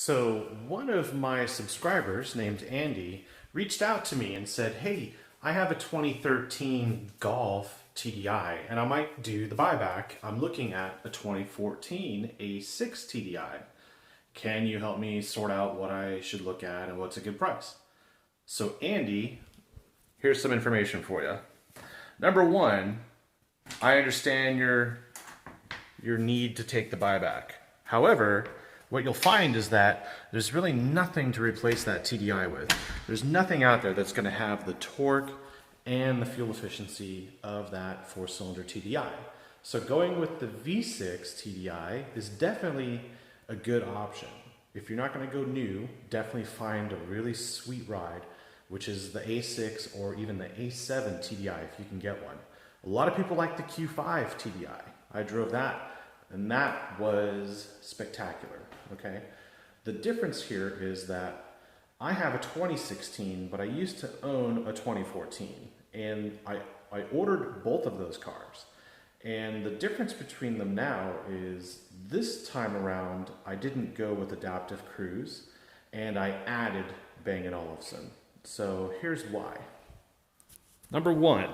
So one of my subscribers named Andy reached out to me and said, hey, I have a 2013 Golf TDI and I might do the buyback. I'm looking at a 2014 A6 TDI. Can you help me sort out what I should look at and what's a good price? So Andy, here's some information for you. Number one, I understand your need to take the buyback. However, what you'll find is that there's really nothing to replace that TDI with. There's nothing out there that's going to have the torque and the fuel efficiency of that four-cylinder TDI. So going with the V6 TDI is definitely a good option. If you're not going to go new, definitely find a really sweet ride, which is the A6 or even the A7 TDI if you can get one. A lot of people like the Q5 TDI. I drove that, and that was spectacular, okay? The difference here is that I have a 2016, but I used to own a 2014, and I ordered both of those cars. And the difference between them now is this time around, I didn't go with adaptive cruise, and I added Bang & Olufsen. So here's why. Number one,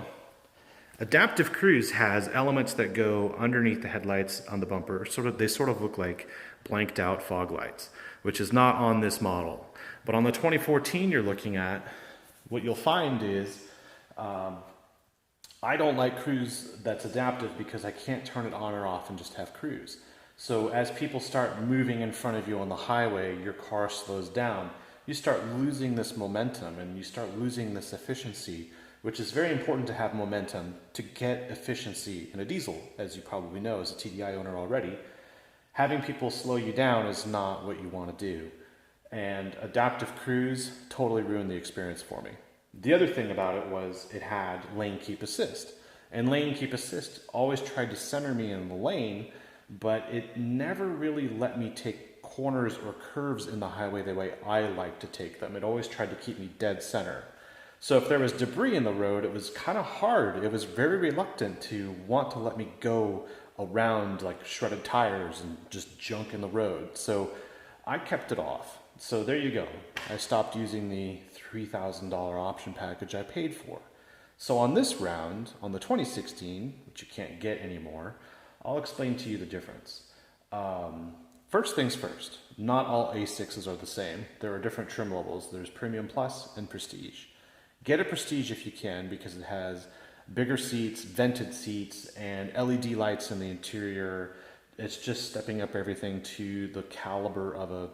adaptive cruise has elements that go underneath the headlights on the bumper. They sort of look like blanked out fog lights, which is not on this model. But on the 2014 you're looking at, what you'll find is I don't like cruise that's adaptive because I can't turn it on or off and just have cruise. So as people start moving in front of you on the highway, your car slows down. You start losing this momentum and you start losing this efficiency, which is very important to have momentum to get efficiency in a diesel, as you probably know as a TDI owner already. Having people slow you down is not what you want to do. And adaptive cruise totally ruined the experience for me. The other thing about it was it had lane keep assist. And lane keep assist always tried to center me in the lane, but it never really let me take corners or curves in the highway the way I like to take them. It always tried to keep me dead center. So if there was debris in the road, it was kind of hard. It was very reluctant to want to let me go around like shredded tires and just junk in the road. So I kept it off. So there you go. I stopped using the $3,000 option package I paid for. So on this round, on the 2016, which you can't get anymore, I'll explain to you the difference. First things first, not all A6s are the same. There are different trim levels. There's Premium Plus and Prestige. Get a Prestige if you can because it has bigger seats, vented seats, and LED lights in the interior. It's just stepping up everything to the caliber of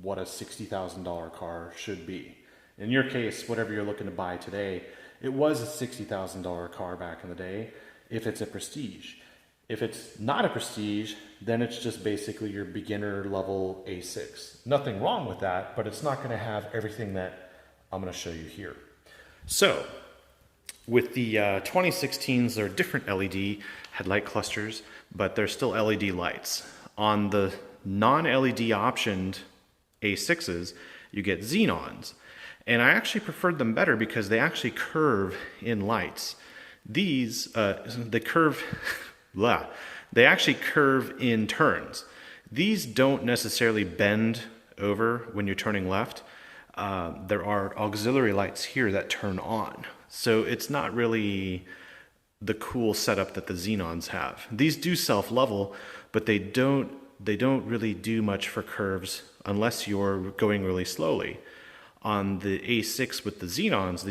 what a $60,000 car should be. In your case, whatever you're looking to buy today, it was a $60,000 car back in the day if it's a Prestige. If it's not a Prestige, then it's just basically your beginner level A6. Nothing wrong with that, but it's not going to have everything that I'm going to show you here. So, with the 2016s, there are different LED headlight clusters, but they're still LED lights. On the non-LED optioned A6s, you get xenons. And I actually preferred them better because they actually curve in lights. These, they actually curve in turns. These don't necessarily bend over when you're turning left. There are auxiliary lights here that turn on. So it's not really the cool setup that the xenons have. These do self-level, but they don't really do much for curves unless you're going really slowly. On the A6 with the xenons,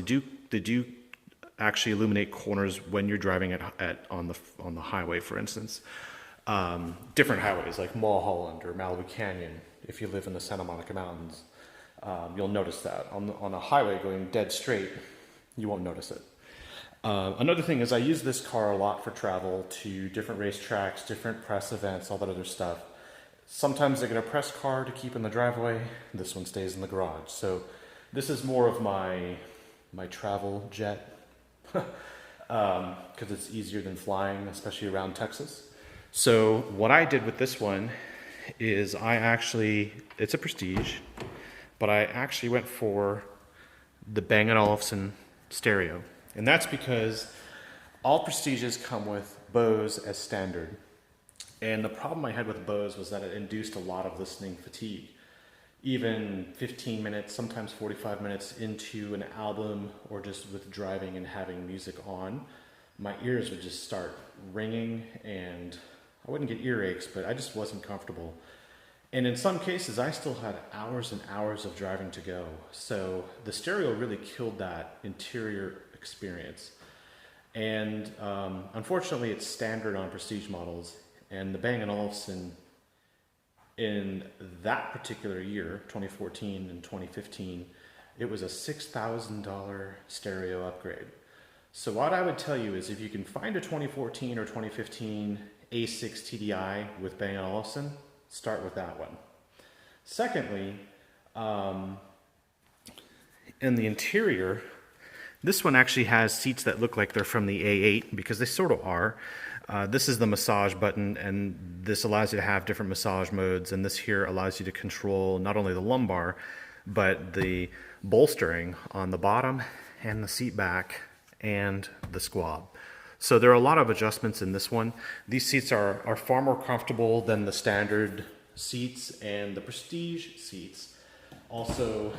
they do actually illuminate corners when you're driving on the highway, for instance. Different highways like Mulholland or Malibu Canyon, if you live in the Santa Monica Mountains. You'll notice that. On a highway going dead straight, you won't notice it. Another thing is I use this car a lot for travel to different racetracks, different press events, all that other stuff. Sometimes I get a press car to keep in the driveway. This one stays in the garage. So this is more of my travel jet because it's easier than flying, especially around Texas. So what I did with this one is it's a Prestige, but I actually went for the Bang & Olufsen stereo. And that's because all Prestiges come with Bose as standard. And the problem I had with Bose was that it induced a lot of listening fatigue. even 15 minutes, sometimes 45 minutes into an album or just with driving and having music on, my ears would just start ringing and I wouldn't get earaches, but I just wasn't comfortable. And in some cases, I still had hours and hours of driving to go. So the stereo really killed that interior experience. And unfortunately, it's standard on Prestige models. And the Bang & Olufsen in that particular year, 2014 and 2015, it was a $6,000 stereo upgrade. So what I would tell you is if you can find a 2014 or 2015 A6 TDI with Bang & Olufsen, start with that one. Secondly, in the interior, this one actually has seats that look like they're from the A8 because they sort of are. This is the massage button, and this allows you to have different massage modes, and this here allows you to control not only the lumbar, but the bolstering on the bottom and the seat back and the squab. So there are a lot of adjustments in this one. These seats are far more comfortable than the standard seats and the Prestige seats. Also,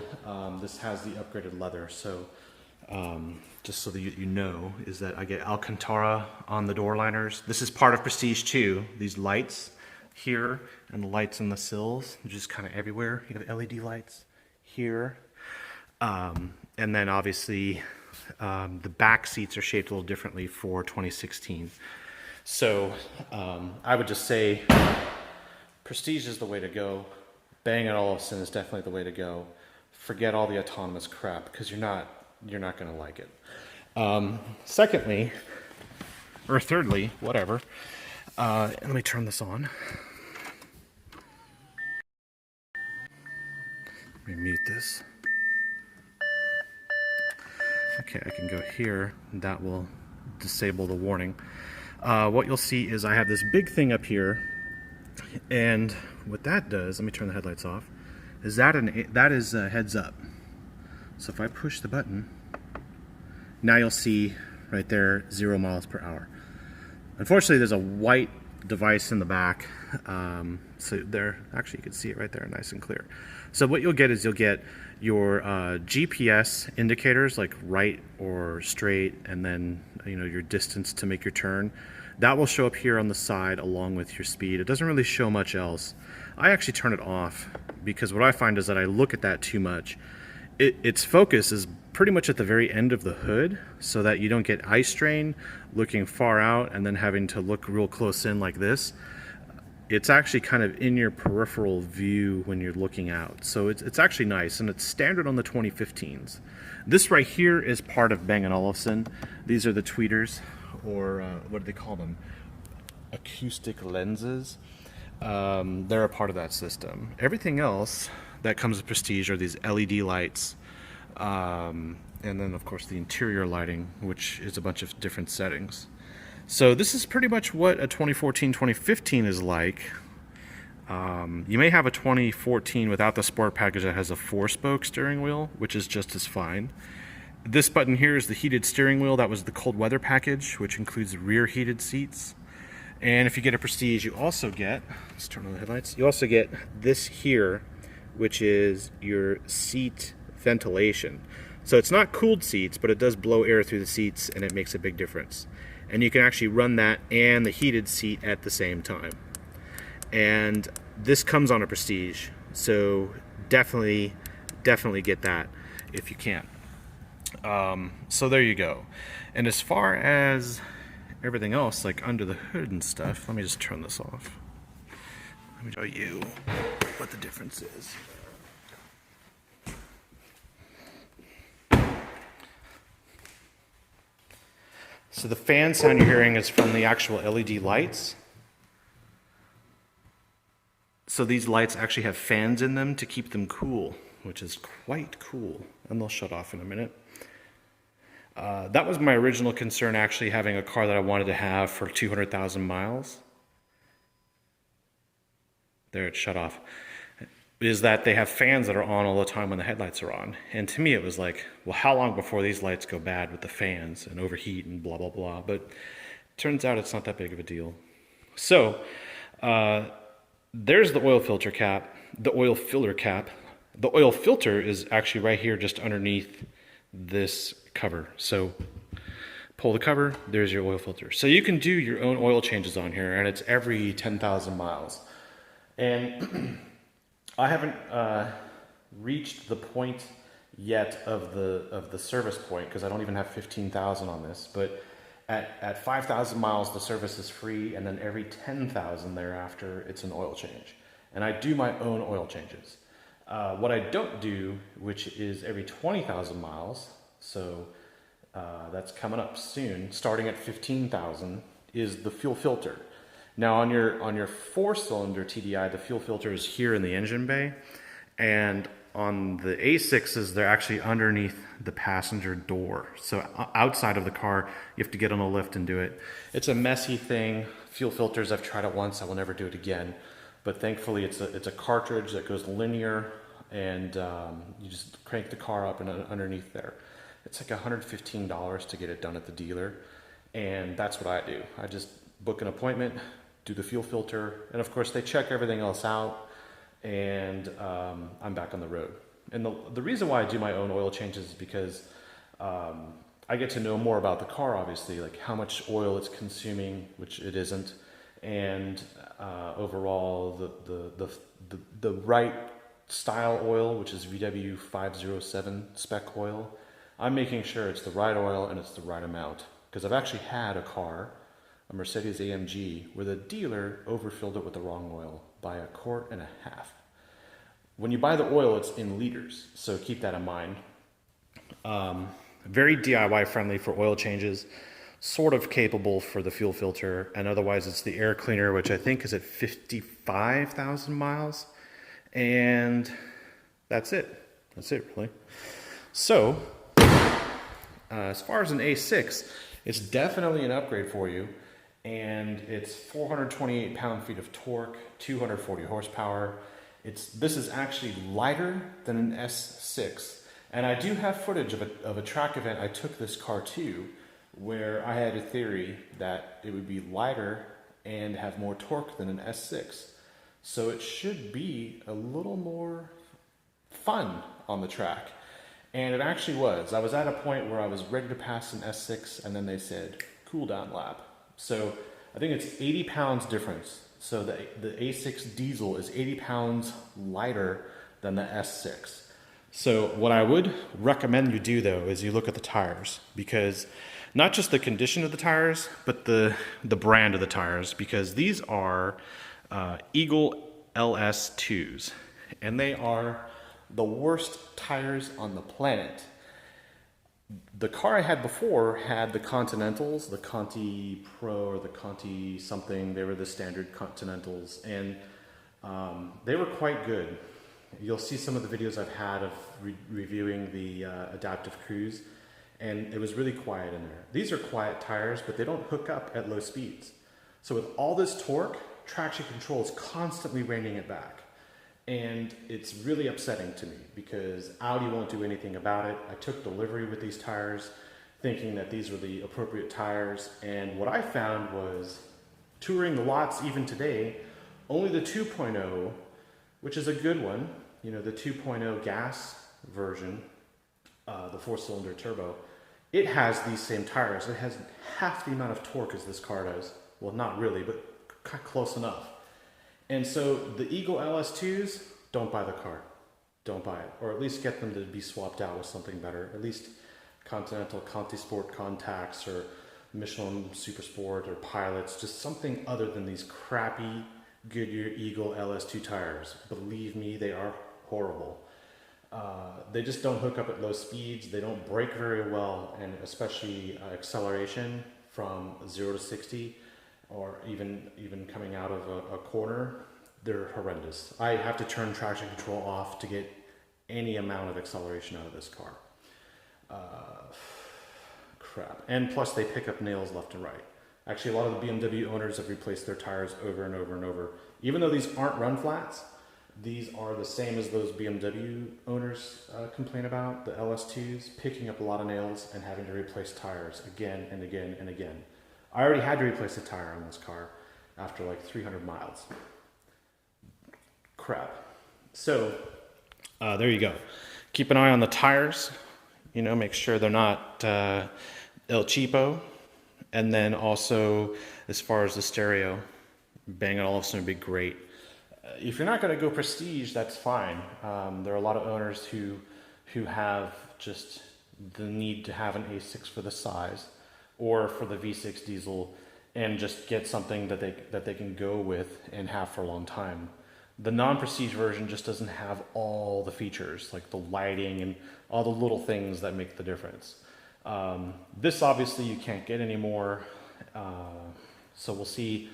this has the upgraded leather. So just so that you know, is that I get Alcantara on the door liners. This is part of Prestige too. These lights here and the lights in the sills, just kind of everywhere. You got LED lights here. And then obviously the back seats are shaped a little differently for 2016. So I would just say Prestige is the way to go. Bang & Olufsen is definitely the way to go. Forget all the autonomous crap because you're not going to like it. Secondly, or thirdly, whatever. Let me turn this on. Let me mute this. Okay, I can go here. That will disable the warning. What you'll see is I have this big thing up here, and what that does, let me turn the headlights off, is that is a heads up. So if I push the button, now you'll see right there 0 miles per hour. Unfortunately, there's a white device in the back, so there, actually you can see it right there nice and clear. So what you'll get is you'll get your GPS indicators like right or straight, and then your distance to make your turn. That will show up here on the side along with your speed. It doesn't really show much else. I actually turn it off because what I find is that I look at that too much. Its focus is pretty much at the very end of the hood so that you don't get eye strain looking far out and then having to look real close in like this. It's actually kind of in your peripheral view when you're looking out. So it's actually nice, and it's standard on the 2015s. This right here is part of Bang & Olufsen. These are the tweeters, or what do they call them? Acoustic lenses. They're a part of that system. Everything else that comes with Prestige are these LED lights, and then of course the interior lighting, which is a bunch of different settings. So this is pretty much what a 2014-2015 is like. You may have a 2014 without the sport package that has a 4-spoke steering wheel, which is just as fine. This button here is the heated steering wheel. That was the cold weather package, which includes rear heated seats. And if you get a Prestige, you also get, let's turn on the headlights, you also get this here, which is your seat ventilation. So it's not cooled seats, but it does blow air through the seats, and it makes a big difference. And you can actually run that and the heated seat at the same time. And this comes on a Prestige, so definitely get that if you can. So there you go. And as far as everything else, like under the hood and stuff, let me just turn this off. Let me show you what the difference is. So the fan sound you're hearing is from the actual LED lights. So these lights actually have fans in them to keep them cool, which is quite cool. And they'll shut off in a minute. That was my original concern, actually, having a car that I wanted to have for 200,000 miles. There, it shut off. Is that they have fans that are on all the time when the headlights are on. And to me, it was like, well, how long before these lights go bad with the fans and overheat and blah, blah, blah. But turns out it's not that big of a deal. So there's the oil filter cap, the oil filler cap. the oil filter is actually right here just underneath this cover. So pull the cover, there's your oil filter. So you can do your own oil changes on here, and it's every 10,000 miles. And I haven't reached the point yet of the service point, because I don't even have 15,000 on this, but at 5,000 miles the service is free, and then every 10,000 thereafter it's an oil change. And I do my own oil changes. What I don't do, which is every 20,000 miles, so that's coming up soon, starting at 15,000, is the fuel filter. Now on your 4-cylinder TDI, the fuel filter is here in the engine bay, and on the A6s, they're actually underneath the passenger door. So outside of the car, you have to get on a lift and do it. It's a messy thing. Fuel filters, I've tried it once, I will never do it again. But thankfully it's a cartridge that goes linear, and you just crank the car up and underneath there. It's like $115 to get it done at the dealer, and that's what I do. I just book an appointment, do the fuel filter, and of course they check everything else out, and I'm back on the road. And the reason why I do my own oil changes is because I get to know more about the car, obviously, like how much oil it's consuming, which it isn't, and overall the right style oil, which is VW 507 spec oil. I'm making sure it's the right oil and it's the right amount, because I've actually had a car, a Mercedes AMG, where the dealer overfilled it with the wrong oil by 1.5 quarts. When you buy the oil, it's in liters, so keep that in mind. Very DIY friendly for oil changes, sort of capable for the fuel filter, and otherwise it's the air cleaner, which I think is at 55,000 miles, and that's it. That's it, really. So, as far as an A6, it's definitely an upgrade for you, and it's 428 pound-feet of torque, 240 horsepower. This is actually lighter than an S6, and I do have footage of a track event I took this car to, where I had a theory that it would be lighter and have more torque than an S6. So it should be a little more fun on the track. And it actually was. I was at a point where I was ready to pass an S6, and then they said, cool down lap. So I think it's 80 pounds difference. So the A6 diesel is 80 pounds lighter than the S6. So what I would recommend you do, though, is you look at the tires, because not just the condition of the tires, but the brand of the tires, because these are Eagle LS2s, and they are the worst tires on the planet. The car I had before had the Continentals, the Conti Pro or the Conti something. They were the standard Continentals, and they were quite good. You'll see some of the videos I've had of reviewing the Adaptive Cruise, and it was really quiet in there. These are quiet tires, but they don't hook up at low speeds. So with all this torque, traction control is constantly reining it back. And it's really upsetting to me because Audi won't do anything about it. I took delivery with these tires thinking that these were the appropriate tires, and what I found was, touring the lots even today, only the 2.0, which is a good one, you know, the 2.0 gas version, the 4-cylinder turbo, it has these same tires. It has half the amount of torque as this car does. Well, not really, but close enough. And so the Eagle LS2s, don't buy the car. Don't buy it. Or at least get them to be swapped out with something better. At least Continental Conti Sport Contacts or Michelin Super Sport or Pilots. Just something other than these crappy Goodyear Eagle LS2 tires. Believe me, they are horrible. They just don't hook up at low speeds. They don't brake very well, and especially acceleration from 0 to 60. Or even coming out of a corner, they're horrendous. I have to turn traction control off to get any amount of acceleration out of this car. Crap. And plus they pick up nails left and right. Actually, a lot of the BMW owners have replaced their tires over and over and over. Even though these aren't run flats, these are the same as those BMW owners complain about, the LS2s, picking up a lot of nails and having to replace tires again and again and again. I already had to replace the tire on this car after like 300 miles. Crap. So There you go. Keep an eye on the tires, you know, make sure they're not El Cheapo. And then also, as far as the stereo, Bang & Olufsen would be great. If you're not going to go prestige, that's fine. There are a lot of owners who have just the need to have an A6 for the size or for the V6 diesel and just get something that they can go with and have for a long time. The non-prestige version just doesn't have all the features, like the lighting and all the little things that make the difference. This obviously you can't get anymore, so we'll see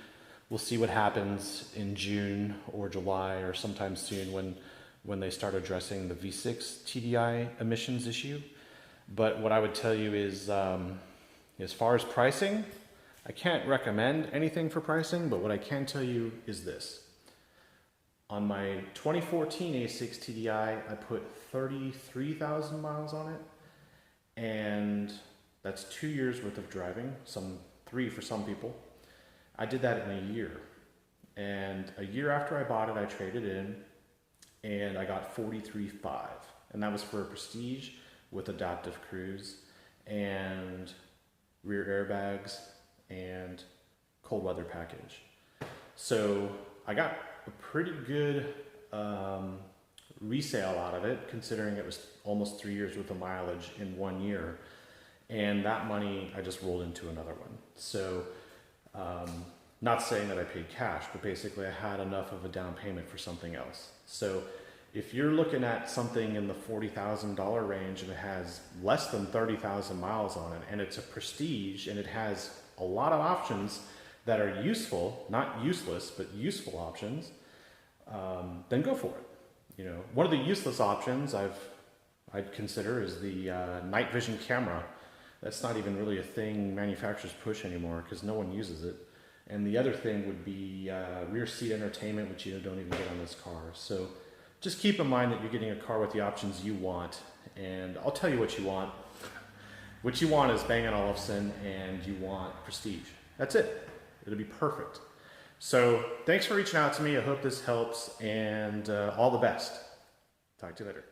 what happens in June or July or sometime soon when they start addressing the V6 TDI emissions issue. But what I would tell you is, as far as pricing, I can't recommend anything for pricing, but what I can tell you is this. On my 2014 A6 TDI, I put 33,000 miles on it, and that's 2 years worth of driving, 3 for some people. I did that in a year, and a year after I bought it, I traded in, and I got 43.5, and that was for a Prestige with adaptive cruise and rear airbags and cold weather package. So I got a pretty good resale out of it, considering it was almost 3 years worth of mileage in 1 year. And that money I just rolled into another one. So not saying that I paid cash, but basically I had enough of a down payment for something else. So if you're looking at something in the $40,000 range and it has less than 30,000 miles on it, and it's a Prestige and it has a lot of options that are useful, not useless, but useful options, then go for it. You know, one of the useless options I'd consider is the night vision camera. That's not even really a thing manufacturers push anymore because no one uses it. And the other thing would be rear seat entertainment, which you don't even get on this car. So just keep in mind that you're getting a car with the options you want. And I'll tell you what you want. What you want is Bang & Olufsen, and you want Prestige. That's it. It'll be perfect. So thanks for reaching out to me. I hope this helps, and all the best. Talk to you later.